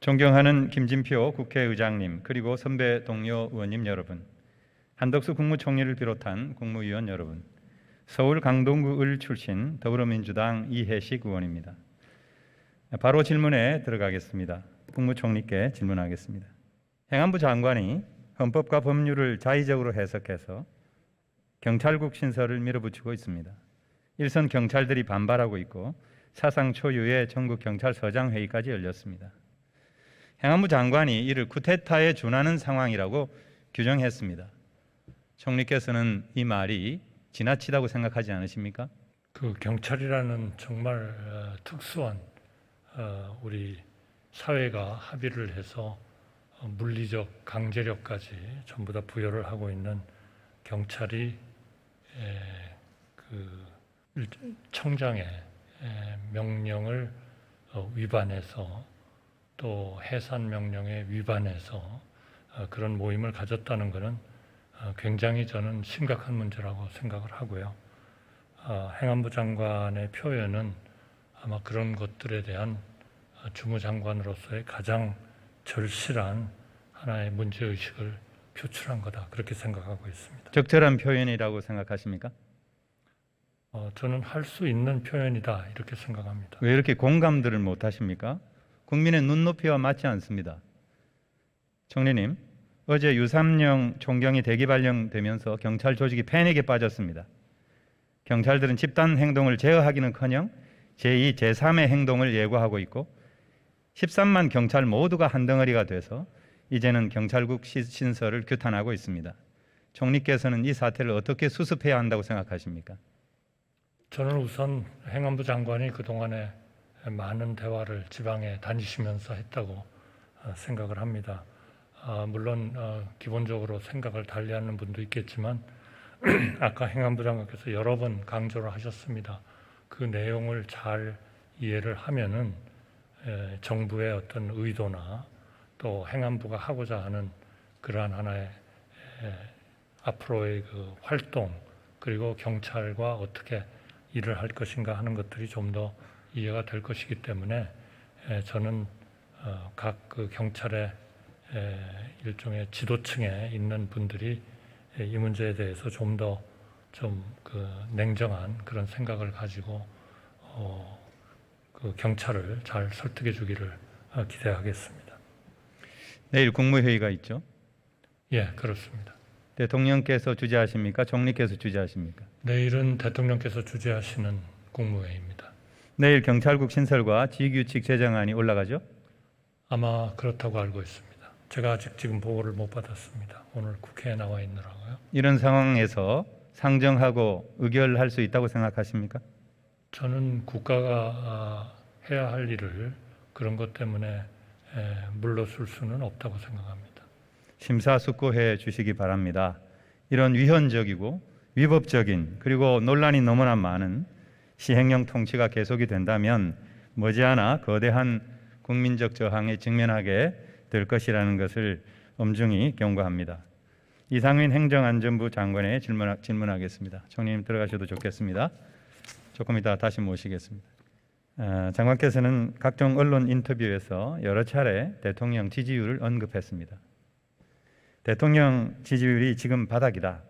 존경하는 김진표 국회의장님, 그리고 선배 동료 의원님 여러분, 한덕수 국무총리를 비롯한 국무위원 여러분, 서울 강동구 을 출신 더불어민주당 이해식 의원입니다. 바로 질문에 들어가겠습니다. 국무총리께 질문하겠습니다. 행안부 장관이 헌법과 법률을 자의적으로 해석해서 경찰국 신설을 밀어붙이고 있습니다. 일선 경찰들이 반발하고 있고 사상 초유의 전국 경찰서장 회의까지 열렸습니다. 행안부 장관이 이를 쿠데타에 준하는 상황이라고 규정했습니다. 총리께서는 이 말이 지나치다고 생각하지 않으십니까? 그 경찰이라는 정말 특수한 우리 사회가 합의를 해서 물리적 강제력까지 전부 다 부여를 하고 있는 경찰이 그 청장의 명령을 위반해서 또 해산 명령에 위반해서 그런 모임을 가졌다는 것은 굉장히 저는 심각한 문제라고 생각을 하고요. 행안부 장관의 표현은 아마 그런 것들에 대한 주무장관으로서의 가장 절실한 하나의 문제의식을 표출한 거다, 그렇게 생각하고 있습니다. 적절한 표현이라고 생각하십니까? 저는 할 수 있는 표현이다, 이렇게 생각합니다. 왜 이렇게 공감들을 못하십니까? 국민의 눈높이와 맞지 않습니다. 총리님, 어제 유삼령 총경이 대기 발령되면서 경찰 조직이 패닉에 빠졌습니다. 경찰들은 집단 행동을 제어하기는커녕 제2, 제3의 행동을 예고하고 있고 13만 경찰 모두가 한 덩어리가 돼서 이제는 경찰국 신설을 규탄하고 있습니다. 총리께서는 이 사태를 어떻게 수습해야 한다고 생각하십니까? 저는 우선 행안부 장관이 그동안에 많은 대화를 지방에 다니시면서 했다고 생각을 합니다. 물론 기본적으로 생각을 달리하는 분도 있겠지만 아까 행안부 장관께서 여러 번 강조를 하셨습니다. 그 내용을 잘 이해를 하면은 정부의 어떤 의도나 또 행안부가 하고자 하는 그러한 하나의 앞으로의 그 활동, 그리고 경찰과 어떻게 일을 할 것인가 하는 것들이 좀 더 이해가 될 것이기 때문에 저는 각 그 경찰의 일종의 지도층에 있는 분들이 이 문제에 대해서 좀 더 그 냉정한 그런 생각을 가지고 그 경찰을 잘 설득해 주기를 기대하겠습니다. 내일 국무회의가 있죠? 예, 그렇습니다. 대통령께서 주재하십니까? 총리께서 주재하십니까? 내일은 대통령께서 주재하시는 국무회의입니다. 내일 경찰국 신설과 지휘규칙 제정안이 올라가죠? 아마 그렇다고 알고 있습니다. 제가 아직 지금 보고를 못 받았습니다. 오늘 국회에 나와 있느라고요. 이런 상황에서 상정하고 의결할 수 있다고 생각하십니까? 저는 국가가 해야 할 일을 그런 것 때문에 물러설 수는 없다고 생각합니다. 심사숙고해 주시기 바랍니다. 이런 위헌적이고 위법적인 그리고 논란이 너무나 많은 시행령 통치가 계속이 된다면 머지않아 거대한 국민적 저항에 직면하게 될 것이라는 것을 엄중히 경고합니다. 이상민 행정안전부 장관에 질문하겠습니다. 총리님 들어가셔도 좋겠습니다. 조금 이따 다시 모시겠습니다. 장관께서는 각종 언론 인터뷰에서 여러 차례 대통령 지지율을 언급했습니다. 대통령 지지율이 지금 바닥이다.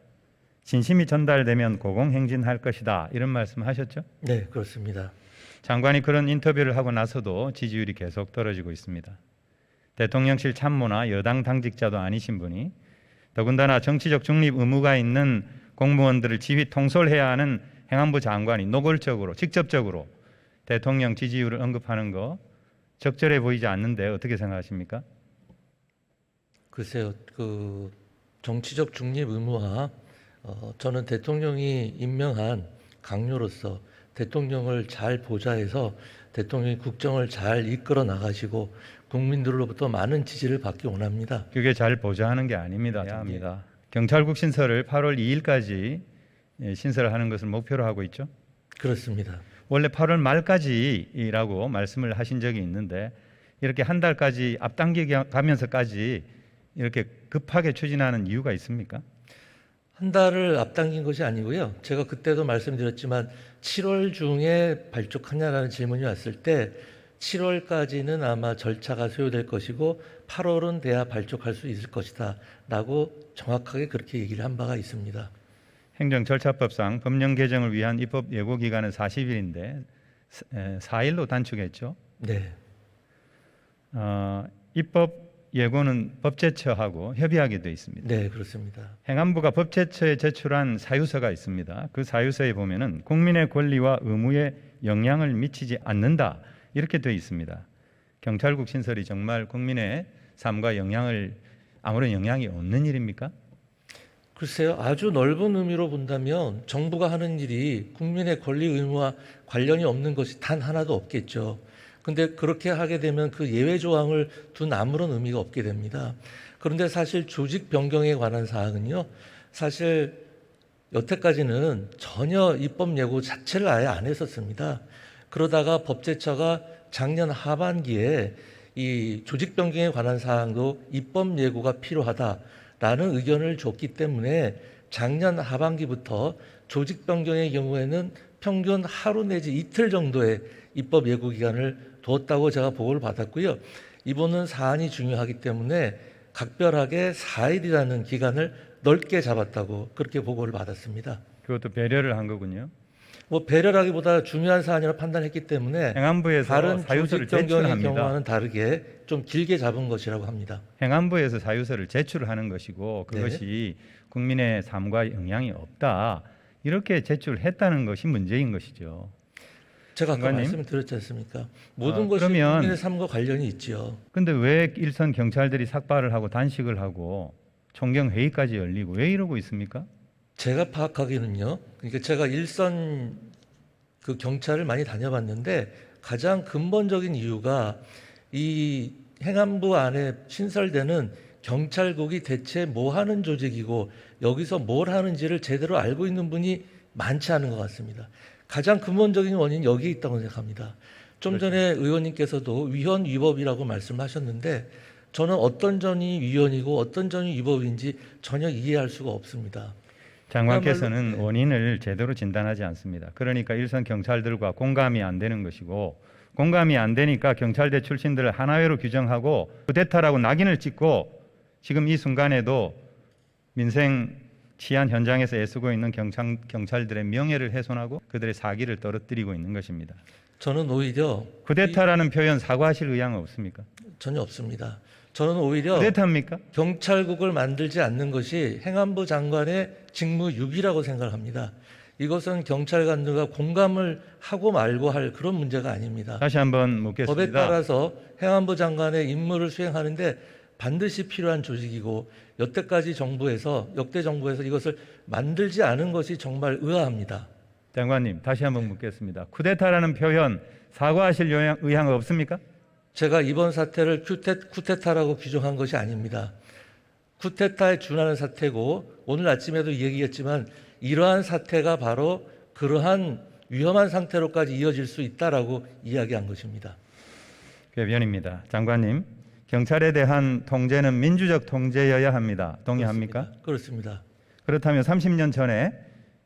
진심이 전달되면 고공행진할 것이다. 이런 말씀하셨죠? 네, 그렇습니다. 장관이 그런 인터뷰를 하고 나서도 지지율이 계속 떨어지고 있습니다. 대통령실 참모나 여당 당직자도 아니신 분이 더군다나 정치적 중립 의무가 있는 공무원들을 지휘 통솔해야 하는 행안부 장관이 노골적으로 직접적으로 대통령 지지율을 언급하는 거 적절해 보이지 않는데 어떻게 생각하십니까? 글쎄요, 그 정치적 중립 의무와 저는 대통령이 임명한 강요로서 대통령을 잘 보좌해서 대통령이 국정을 잘 이끌어 나가시고 국민들로부터 많은 지지를 받기 원합니다. 그게 잘 보좌하는 게 아닙니다. 경찰국 신설을 8월 2일까지 신설하는 것을 목표로 하고 있죠. 그렇습니다. 원래 8월 말까지라고 말씀을 하신 적이 있는데 이렇게 한 달까지 앞당겨가면서까지 이렇게 급하게 추진하는 이유가 있습니까? 한 달을 앞당긴 것이 아니고요. 제가 그때도 말씀드렸지만 7월 중에 발족하냐라는 질문이 왔을 때 7월까지는 아마 절차가 소요될 것이고 8월은 돼야 발족할 수 있을 것이다 라고 정확하게 그렇게 얘기를 한 바가 있습니다. 행정절차법상 법령 개정을 위한 입법 예고 기간은 40일인데 4일로 단축했죠. 네, 입법 예고는 법제처하고 협의하게 돼 있습니다. 네, 그렇습니다. 행안부가 법제처에 제출한 사유서가 있습니다. 그 사유서에 보면은 국민의 권리와 의무에 영향을 미치지 않는다 이렇게 돼 있습니다. 경찰국 신설이 정말 국민의 삶과 아무런 영향이 없는 일입니까? 글쎄요, 아주 넓은 의미로 본다면 정부가 하는 일이 국민의 권리 의무와 관련이 없는 것이 단 하나도 없겠죠. 근데 그렇게 하게 되면 그 예외 조항을 둔 아무런 의미가 없게 됩니다. 그런데 사실 조직 변경에 관한 사항은요, 사실 여태까지는 전혀 입법 예고 자체를 아예 안 했었습니다. 그러다가 법제처가 작년 하반기에 이 조직 변경에 관한 사항도 입법 예고가 필요하다라는 의견을 줬기 때문에 작년 하반기부터 조직 변경의 경우에는 평균 하루 내지 이틀 정도의 입법 예고 기간을 두었다고 제가 보고를 받았고요. 이번은 사안이 중요하기 때문에 각별하게 4일이라는 기간을 넓게 잡았다고 그렇게 보고를 받았습니다. 그것도 배려를 한 거군요. 뭐 배려라기보다 중요한 사안이라 판단했기 때문에 행안부에서 다른 사유서를 조직 변경의 제출합니다. 경우와는 다르게 좀 길게 잡은 것이라고 합니다. 행안부에서 사유서를 제출하는 것이고 그것이 국민의 삶과 영향이 없다 이렇게 제출했다는 것이 문제인 것이죠. 제가 아까 장관님. 말씀을 드렸지 않습니까? 모든 것이 그러면- 국민의 삶과 관련이 있죠. 근데 왜 일선 경찰들이 삭발을 하고 단식을 하고 총경 회의까지 열리고 왜 이러고 있습니까? 제가 파악하기는요. 그러니까 제가 일선 그 경찰을 많이 다녀봤는데 가장 근본적인 이유가 이 행안부 안에 신설되는 경찰국이 대체 뭐 하는 조직이고 여기서 뭘 하는지를 제대로 알고 있는 분이 많지 않은 것 같습니다. 가장 근본적인 원인이 여기에 있다고 생각합니다. 좀 전에 의원님께서도 위헌 위법이라고 말씀하셨는데 저는 어떤 전이 위헌이고 어떤 전이 위법인지 전혀 이해할 수가 없습니다. 장관께서는 그야말로- 원인을 제대로 진단하지 않습니다. 그러니까 일선 경찰들과 공감이 안 되는 것이고 공감이 안 되니까 경찰대 출신들을 하나회로 규정하고 쿠데타라고 낙인을 찍고 지금 이 순간에도 민생 치안 현장에서 애쓰고 있는 경찰들의 명예를 훼손하고 그들의 사기를 떨어뜨리고 있는 것입니다. 저는 오히려 쿠데타라는 표현 사과하실 의향은 없습니까? 전혀 없습니다. 저는 오히려 쿠데타입니까? 경찰국을 만들지 않는 것이 행안부 장관의 직무유기라고 생각합니다. 이것은 경찰관들과 공감을 하고 말고 할 그런 문제가 아닙니다. 다시 한번 법에 묻겠습니다. 따라서 행안부 장관의 임무를 수행하는데 반드시 필요한 조직이고 역대 정부에서 이것을 만들지 않은 것이 정말 의아합니다. 장관님 다시 한번 묻겠습니다. 쿠데타라는 표현 사과하실 의향은 없습니까? 제가 이번 사태를 쿠데타라고 규정한 것이 아닙니다. 쿠데타에 준하는 사태고 오늘 아침에도 얘기했지만 이러한 사태가 바로 그러한 위험한 상태로까지 이어질 수 있다라고 이야기한 것입니다. 궤변입니다. 장관님, 경찰에 대한 통제는 민주적 통제여야 합니다. 동의합니까? 그렇습니다. 그렇다면 30년 전에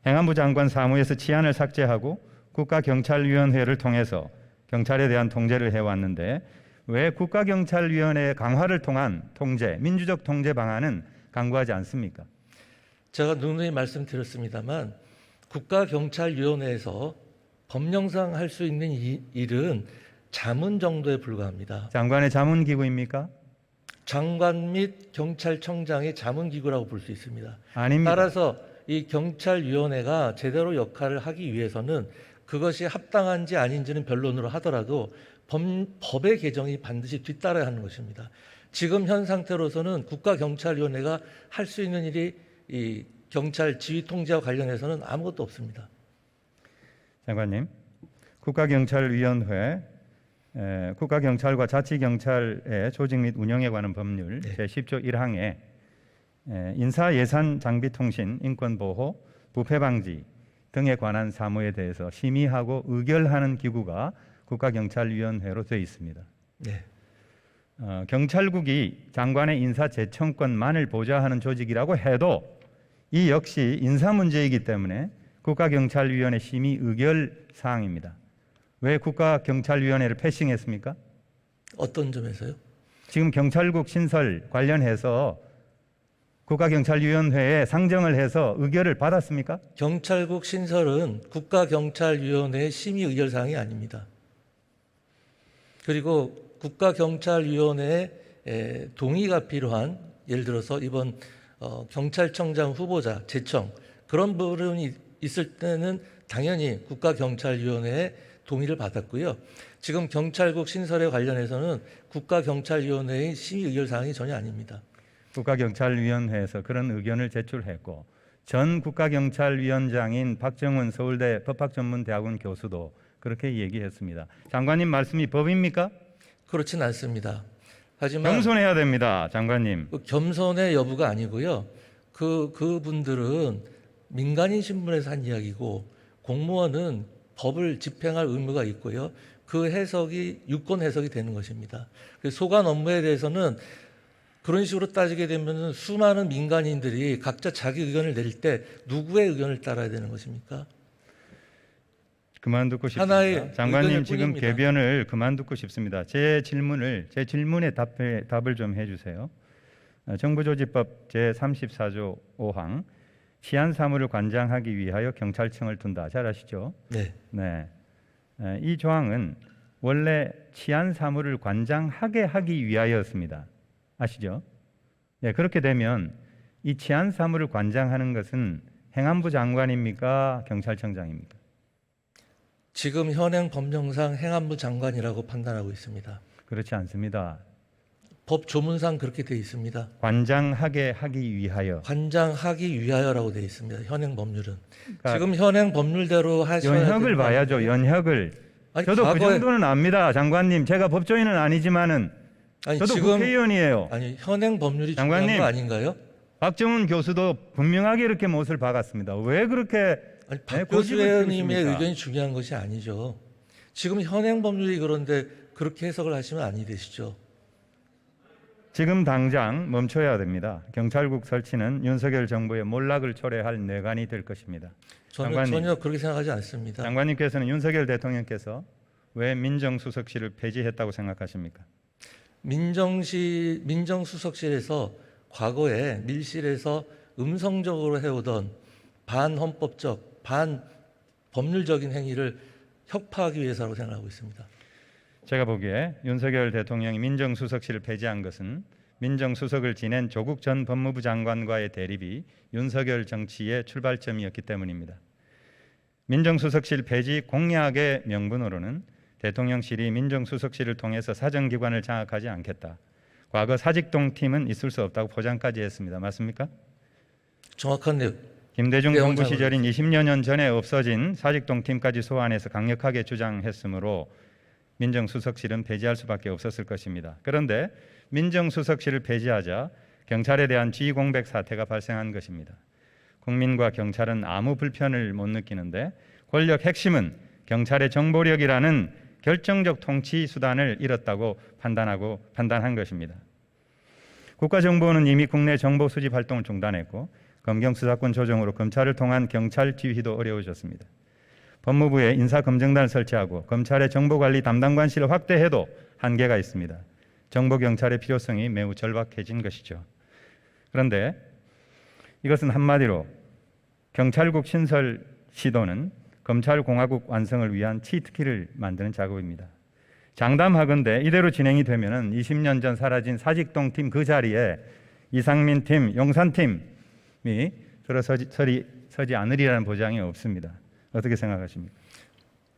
행안부 장관 사무에서 치안을 삭제하고 국가경찰위원회를 통해서 경찰에 대한 통제를 해왔는데 왜 국가경찰위원회 강화를 통한 통제, 민주적 통제 방안은 강구하지 않습니까? 제가 누누이 말씀드렸습니다만 국가경찰위원회에서 법령상 할 수 있는 일은 자문 정도에 불과합니다. 장관의 자문기구입니까? 장관 및 경찰청장의 자문기구라고 볼 수 있습니다. 아닙니다. 따라서 이 경찰위원회가 제대로 역할을 하기 위해서는 그것이 합당한지 아닌지는 변론으로 하더라도 법의 개정이 반드시 뒤따라야 하는 것입니다. 지금 현 상태로서는 국가경찰위원회가 할 수 있는 일이 이 경찰 지휘 통제와 관련해서는 아무것도 없습니다. 장관님, 국가경찰위원회 국가경찰과 자치경찰의 조직 및 운영에 관한 법률 제10조 1항에 인사 예산 장비 통신 인권보호 부패방지 등에 관한 사무에 대해서 심의하고 의결하는 기구가 국가경찰위원회로 되어 있습니다. 네. 경찰국이 장관의 인사 재청권만을 보좌하는 조직이라고 해도 이 역시 인사 문제이기 때문에 국가경찰위원회 심의 의결 사항입니다. 왜 국가경찰위원회를 패싱했습니까? 어떤 점에서요? 지금 경찰국 신설 관련해서 국가경찰위원회에 상정을 해서 의결을 받았습니까? 경찰국 신설은 국가경찰위원회의 심의 의결 사항이 아닙니다. 그리고 국가경찰위원회의 동의가 필요한, 예를 들어서 이번 경찰청장 후보자 제청, 그런 부분이 있을 때는 당연히 국가경찰위원회의 동의를 받았고요. 지금 경찰국 신설에 관련해서는 국가경찰위원회의 심의 의결 사항이 전혀 아닙니다. 국가경찰위원회에서 그런 의견을 제출했고 전 국가경찰위원장인 박정훈 서울대 법학전문대학원 교수도 그렇게 얘기했습니다. 장관님 말씀이 법입니까? 그렇진 않습니다. 하지만 겸손해야 됩니다, 장관님. 그 겸손의 여부가 아니고요. 그분들은 민간인 신분에서 한 이야기고 공무원은 법을 집행할 의무가 있고요. 그 해석이 유권 해석이 되는 것입니다. 소관 업무에 대해서는 그런 식으로 따지게 되면 수많은 민간인들이 각자 자기 의견을 내릴 때 누구의 의견을 따라야 되는 것입니까? 그만 듣고 싶습니다. 하나의 장관님 의견일 지금 뿐입니다. 궤변을 그만 듣고 싶습니다. 제 질문에 답을 좀 해주세요. 정부조직법 제34조 5항 치안 사무를 관장하기 위하여 경찰청을 둔다. 잘 아시죠? 네. 네. 이 조항은 원래 치안 사무를 관장하게 하기 위하여였습니다. 아시죠? 네, 그렇게 되면 이 치안 사무를 관장하는 것은 행안부 장관입니까? 경찰청장입니까? 지금 현행 법령상 행안부 장관이라고 판단하고 있습니다. 그렇지 않습니다. 법 조문상 그렇게 되어 있습니다. 관장하게 하기 위하여. 관장하기 위하여라고 되어 있습니다. 현행 법률은. 그러니까 지금 현행 법률대로 하셔야 연혁을 되는 거 봐야죠. 아니에요? 연혁을. 아니, 저도 그 과거에- 정도는 압니다, 장관님. 제가 법조인은 아니지만은 아니, 저도 지금 국회의원이에요. 아니 현행 법률이 장관님. 중요한 거 아닌가요? 박정훈 교수도 분명하게 이렇게 못을 박았습니다. 왜 그렇게 아니, 네, 박 교수 고집을 의원님의 피우십니까? 의견이 중요한 것이 아니죠. 지금 현행 법률이 그런데 그렇게 해석을 하시면 아니 되시죠. 지금 당장 멈춰야 됩니다. 경찰국 설치는 윤석열 정부의 몰락을 초래할 뇌관이 될 것입니다. 저는 장관님. 전혀 그렇게 생각하지 않습니다. 장관님께서는 윤석열 대통령께서 왜 민정수석실을 폐지했다고 생각하십니까? 민정수석실에서 과거에 밀실에서 음성적으로 해오던 반헌법적, 반법률적인 행위를 혁파하기 위해서라고 생각하고 있습니다. 제가 보기에 윤석열 대통령이 민정수석실을 폐지한 것은 민정수석을 지낸 조국 전 법무부 장관과의 대립이 윤석열 정치의 출발점이었기 때문입니다. 민정수석실 폐지 공약의 명분으로는 대통령실이 민정수석실을 통해서 사정기관을 장악하지 않겠다. 과거 사직동 팀은 있을 수 없다고 포장까지 했습니다. 맞습니까? 정확한 내용. 김대중 내용 정부 잡아주세요. 시절인 20여 년 전에 없어진 사직동 팀까지 소환해서 강력하게 주장했으므로 민정수석실은 폐지할 수밖에 없었을 것입니다. 그런데 민정수석실을 폐지하자 경찰에 대한 지휘 공백 사태가 발생한 것입니다. 국민과 경찰은 아무 불편을 못 느끼는데 권력 핵심은 경찰의 정보력이라는 결정적 통치 수단을 잃었다고 판단한 것입니다. 국가정보원은 이미 국내 정보 수집 활동을 중단했고 검경 수사권 조정으로 검찰을 통한 경찰 지휘도 어려워졌습니다. 법무부에 인사검증단을 설치하고 검찰의 정보관리 담당관실을 확대해도 한계가 있습니다. 정보경찰의 필요성이 매우 절박해진 것이죠. 그런데 이것은 한마디로 경찰국 신설 시도는 검찰공화국 완성을 위한 치트키를 만드는 작업입니다. 장담하건대 이대로 진행이 되면 20년 전 사라진 사직동 팀 그 자리에 이상민 팀, 용산 팀이 서지 않으리라는 보장이 없습니다. 어떻게 생각하십니까?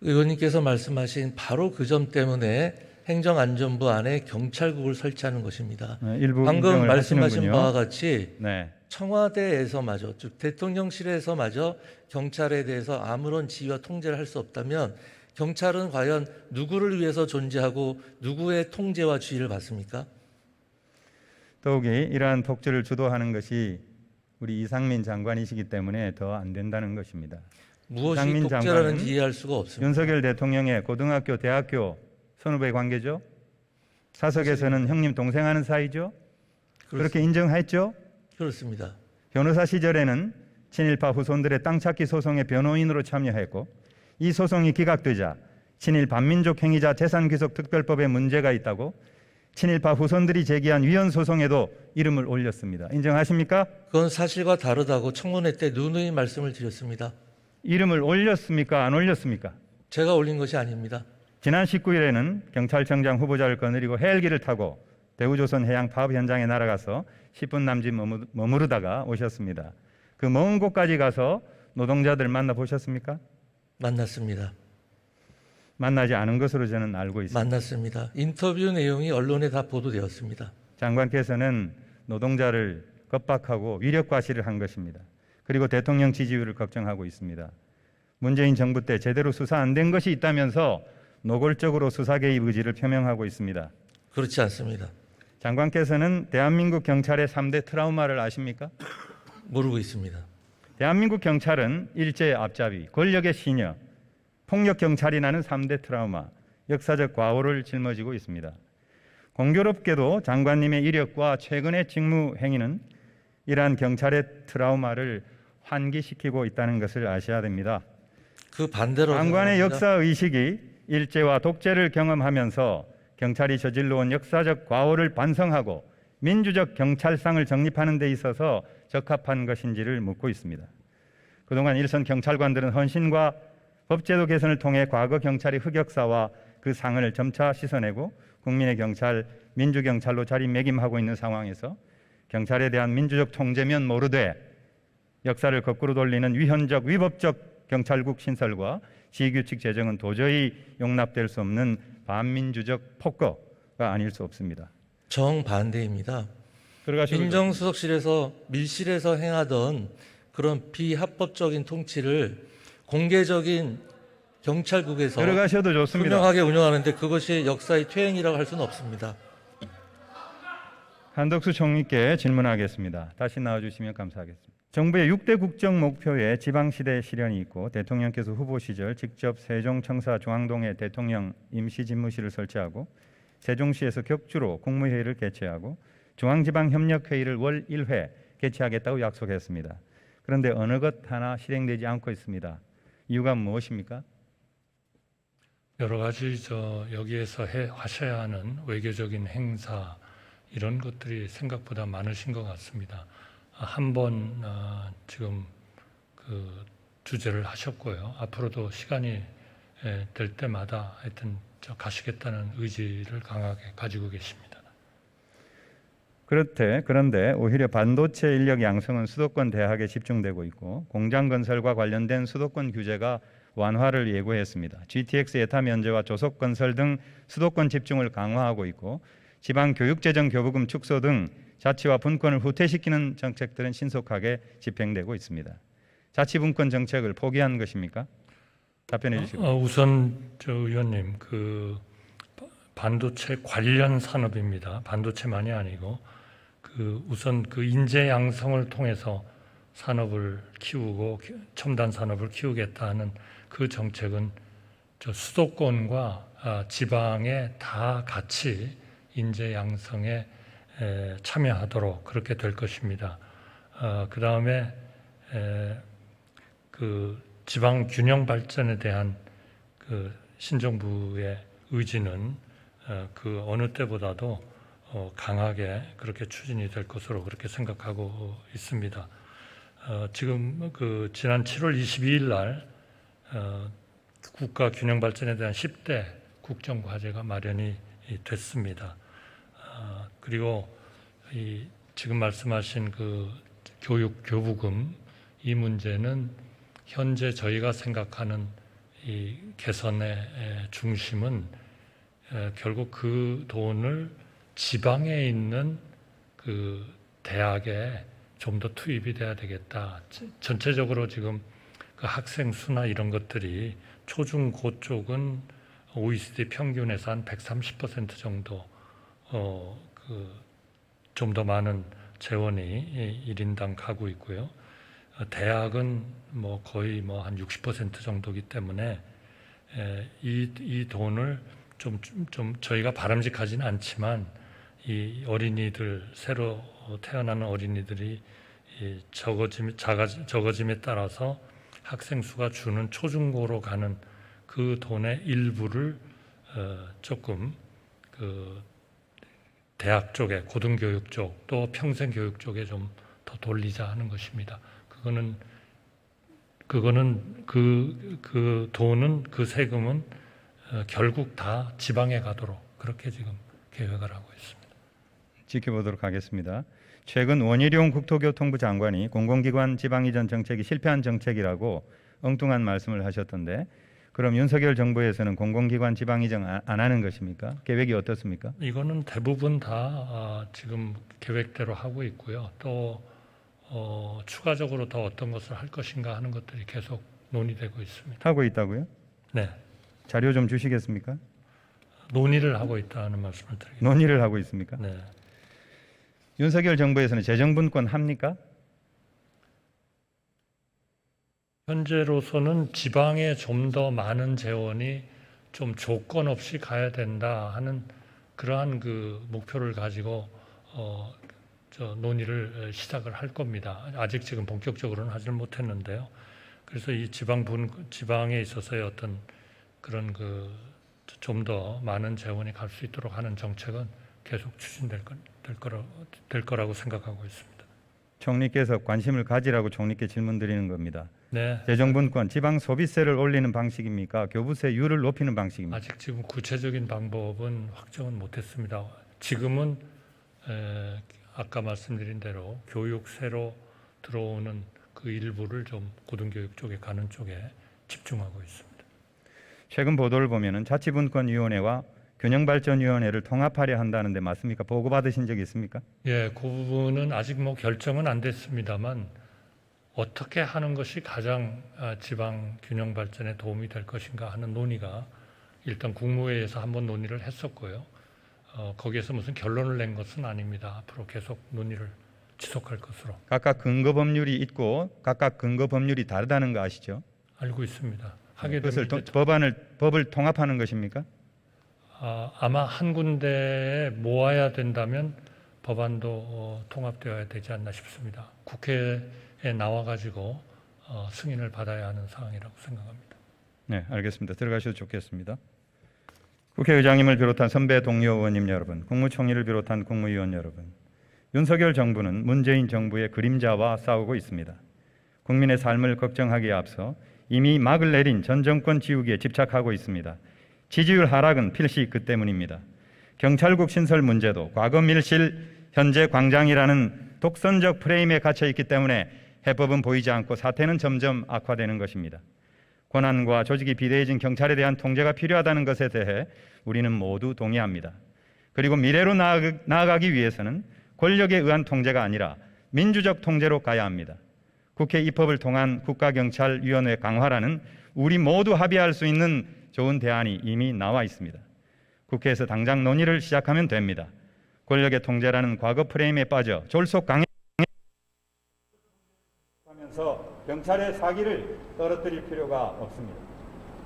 의원님께서 말씀하신 바로 그 점 때문에 행정안전부 안에 경찰국을 설치하는 것입니다. 일부 방금 인정을 말씀하신 하시는군요. 바와 같이 네. 청와대에서마저, 즉 대통령실에서마저 경찰에 대해서 아무런 지휘와 통제를 할 수 없다면 경찰은 과연 누구를 위해서 존재하고 누구의 통제와 지휘를 받습니까? 더욱이 이러한 독재를 주도하는 것이 우리 이상민 장관이시기 때문에 더 안 된다는 것입니다. 무엇이 이상민 독재라는지 장관은 이해할 수가 없습니다. 윤석열 대통령의 고등학교, 대학교 선후배 관계죠. 사석에서는 형님 동생하는 사이죠. 그렇게 인정했죠. 그렇습니다. 변호사 시절에는 친일파 후손들의 땅 찾기 소송의 변호인으로 참여했고 이 소송이 기각되자 친일 반민족 행위자 재산귀속특별법에 문제가 있다고 친일파 후손들이 제기한 위헌 소송에도 이름을 올렸습니다. 인정하십니까? 그건 사실과 다르다고 청문회 때 누누이 말씀을 드렸습니다. 이름을 올렸습니까? 안 올렸습니까? 제가 올린 것이 아닙니다. 지난 19일에는 경찰청장 후보자를 거느리고 헬기를 타고 대우조선 해양 파업 현장에 날아가서 10분 남짓 머무르다가 오셨습니다. 그 먼 곳까지 가서 노동자들 만나보셨습니까? 만났습니다. 만나지 않은 것으로 저는 알고 있습니다. 만났습니다. 인터뷰 내용이 언론에 다 보도되었습니다. 장관께서는 노동자를 겁박하고 위력과시를 한 것입니다. 그리고 대통령 지지율을 걱정하고 있습니다. 문재인 정부 때 제대로 수사 안 된 것이 있다면서 노골적으로 수사 개입 의지를 표명하고 있습니다. 그렇지 않습니다. 장관께서는 대한민국 경찰의 3대 트라우마를 아십니까? 모르고 있습니다. 대한민국 경찰은 일제의 앞잡이, 권력의 시녀, 폭력 경찰이라는 3대 트라우마, 역사적 과오를 짊어지고 있습니다. 공교롭게도 장관님의 이력과 최근의 직무 행위는 이러한 경찰의 트라우마를 환기시키고 있다는 것을 아셔야 됩니다. 그 반대로 장관의 생각합니다. 역사 의식이 일제와 독재를 경험하면서 경찰이 저질러 온 역사적 과오를 반성하고 민주적 경찰상을 정립하는 데 있어서 적합한 것인지를 묻고 있습니다. 그동안 일선 경찰관들은 헌신과 법제도 개선을 통해 과거 경찰의 흑역사와 그 상을 점차 씻어내고 국민의 경찰, 민주경찰로 자리매김하고 있는 상황에서 경찰에 대한 민주적 통제면 모르되 역사를 거꾸로 돌리는 위헌적, 위법적 경찰국 신설과 시규칙 제정은 도저히 용납될 수 없는 반민주적 폭거가 아닐 수 없습니다. 정반대입니다. 들어가시죠. 민정수석실에서 밀실에서 행하던 그런 비합법적인 통치를 공개적인 경찰국에서 들어가셔도 좋습니다. 투명하게 운영하는데 그것이 역사의 퇴행이라고 할 수는 없습니다. 한덕수 총리께 질문하겠습니다. 다시 나와주시면 감사하겠습니다. 정부의 6대 국정 목표에 지방시대 실현이 있고 대통령께서 후보 시절 직접 세종청사 중앙동에 대통령 임시집무실을 설치하고 세종시에서 격주로 국무회의를 개최하고 중앙지방협력회의를 월 1회 개최하겠다고 약속했습니다. 그런데 어느 것 하나 실행되지 않고 있습니다. 이유가 무엇입니까? 여러 가지 여기에서 하셔야 하는 외교적인 행사 이런 것들이 생각보다 많으신 것 같습니다. 한 번 지금 그 주제를 하셨고요. 앞으로도 시간이 될 때마다 하여튼 가시겠다는 의지를 강하게 가지고 계십니다. 그런데 오히려 반도체 인력 양성은 수도권 대학에 집중되고 있고 공장 건설과 관련된 수도권 규제가 완화를 예고했습니다. GTX 예타 면제와 조속 건설 등 수도권 집중을 강화하고 있고 지방 교육재정 교부금 축소 등 자치와 분권을 후퇴시키는 정책들은 신속하게 집행되고 있습니다. 자치분권 정책을 포기한 것입니까? 답변해 주시고. 우선 의원님 그 반도체 관련 산업입니다. 반도체만이 아니고 그 우선 그 인재 양성을 통해서 산업을 키우고 첨단 산업을 키우겠다는 그 정책은 수도권과 지방에 다 같이 인재 양성에 참여하도록 그렇게 될 것입니다. 그 다음에 그 지방 균형 발전에 대한 그 신정부의 의지는 그 어느 때보다도 강하게 그렇게 추진이 될 것으로 그렇게 생각하고 있습니다. 지금 그 지난 7월 22일 날 국가 균형 발전에 대한 10대 국정 과제가 마련이 됐습니다. 그리고 이 지금 말씀하신 그 교육 교부금 이 문제는 현재 저희가 생각하는 이 개선의 중심은 결국 그 돈을 지방에 있는 그 대학에 좀 더 투입이 돼야 되겠다. 전체적으로 지금 그 학생 수나 이런 것들이 초중고 쪽은 OECD 평균에서 한 130% 정도 좀 더 많은 재원이 1인당 가고 있고요. 대학은 뭐 거의 뭐 한 60% 정도이기 때문에 이 돈을 좀 저희가 바람직하지는 않지만 이 어린이들 새로 태어나는 어린이들이 적어짐에 따라서 학생 수가 주는 초중고로 가는 그 돈의 일부를 조금 그 대학 쪽에, 고등교육 쪽, 또 평생교육 쪽에 좀 더 돌리자 하는 것입니다. 그거는 그 돈은, 그 세금은 결국 다 지방에 가도록 그렇게 지금 계획을 하고 있습니다. 지켜보도록 하겠습니다. 최근 원희룡 국토교통부 장관이 공공기관 지방 이전 정책이 실패한 정책이라고 엉뚱한 말씀을 하셨던데, 그럼 윤석열 정부에서는 공공기관 지방 이전 안 하는 것입니까? 계획이 어떻습니까? 이거는 대부분 다 지금 계획대로 하고 있고요. 또 추가적으로 더 어떤 것을 할 것인가 하는 것들이 계속 논의되고 있습니다. 하고 있다고요? 네, 자료 좀 주시겠습니까? 논의를 하고 있다는 말씀을 드리겠습니다. 논의를 하고 있습니까? 네, 윤석열 정부에서는 재정분권 합니까? 현재로서는 지방에 좀 더 많은 재원이 좀 조건 없이 가야 된다 하는 그러한 그 목표를 가지고 논의를 시작을 할 겁니다. 아직 지금 본격적으로는 하지는 못했는데요. 그래서 이 지방에 있어서의 어떤 그런 그 좀 더 많은 재원이 갈 수 있도록 하는 정책은 계속 추진될 거라고 생각하고 있습니다. 총리께서 관심을 가지라고 총리께 질문 드리는 겁니다. 네, 재정분권, 지방 소비세를 올리는 방식입니까? 교부세율을 높이는 방식입니까? 아직 지금 구체적인 방법은 확정은 못했습니다. 지금은 아까 말씀드린 대로 교육세로 들어오는 그 일부를 좀 고등교육 쪽에 가는 쪽에 집중하고 있습니다. 최근 보도를 보면은 자치분권위원회와 균형발전위원회를 통합하려 한다는데 맞습니까? 보고받으신 적이 있습니까? 예, 그 부분은 아직 뭐 결정은 안 됐습니다만 어떻게 하는 것이 가장 지방 균형 발전에 도움이 될 것인가 하는 논의가 일단 국무회의에서 한번 논의를 했었고요. 거기에서 무슨 결론을 낸 것은 아닙니다. 앞으로 계속 논의를 지속할 것으로 각각 근거 법률이 있고 각각 근거 법률이 다르다는 거 아시죠? 알고 있습니다. 하게 그것을 되면 법을 통합하는 것입니까? 아마 한 군데에 모아야 된다면 법안도 통합되어야 되지 않나 싶습니다. 국회에 나와 가지고 승인을 받아야 하는 상황이라고 생각합니다. 네, 알겠습니다. 들어가셔도 좋겠습니다. 국회의장님을 비롯한 선배 동료 의원님 여러분, 국무총리를 비롯한 국무위원 여러분, 윤석열 정부는 문재인 정부의 그림자와 싸우고 있습니다. 국민의 삶을 걱정하기에 앞서 이미 막을 내린 전 정권 지우기에 집착하고 있습니다. 지지율 하락은 필시 그 때문입니다. 경찰국 신설 문제도 과거 밀실, 현재 광장이라는 독선적 프레임에 갇혀 있기 때문에 해법은 보이지 않고 사태는 점점 악화되는 것입니다. 권한과 조직이 비대해진 경찰에 대한 통제가 필요하다는 것에 대해 우리는 모두 동의합니다. 그리고 미래로 나아가기 위해서는 권력에 의한 통제가 아니라 민주적 통제로 가야 합니다. 국회 입법을 통한 국가경찰위원회 강화라는 우리 모두 합의할 수 있는 좋은 대안이 이미 나와 있습니다. 국회에서 당장 논의를 시작하면 됩니다. 권력의 통제라는 과거 프레임에 빠져 졸속강행하면서 경찰의 사기를 떨어뜨릴 필요가 없습니다.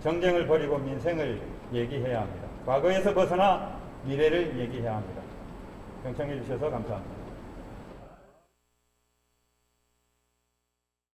정쟁을 벌이고 민생을 얘기해야 합니다. 과거에서 벗어나 미래를 얘기해야 합니다. 경청해 주셔서 감사합니다.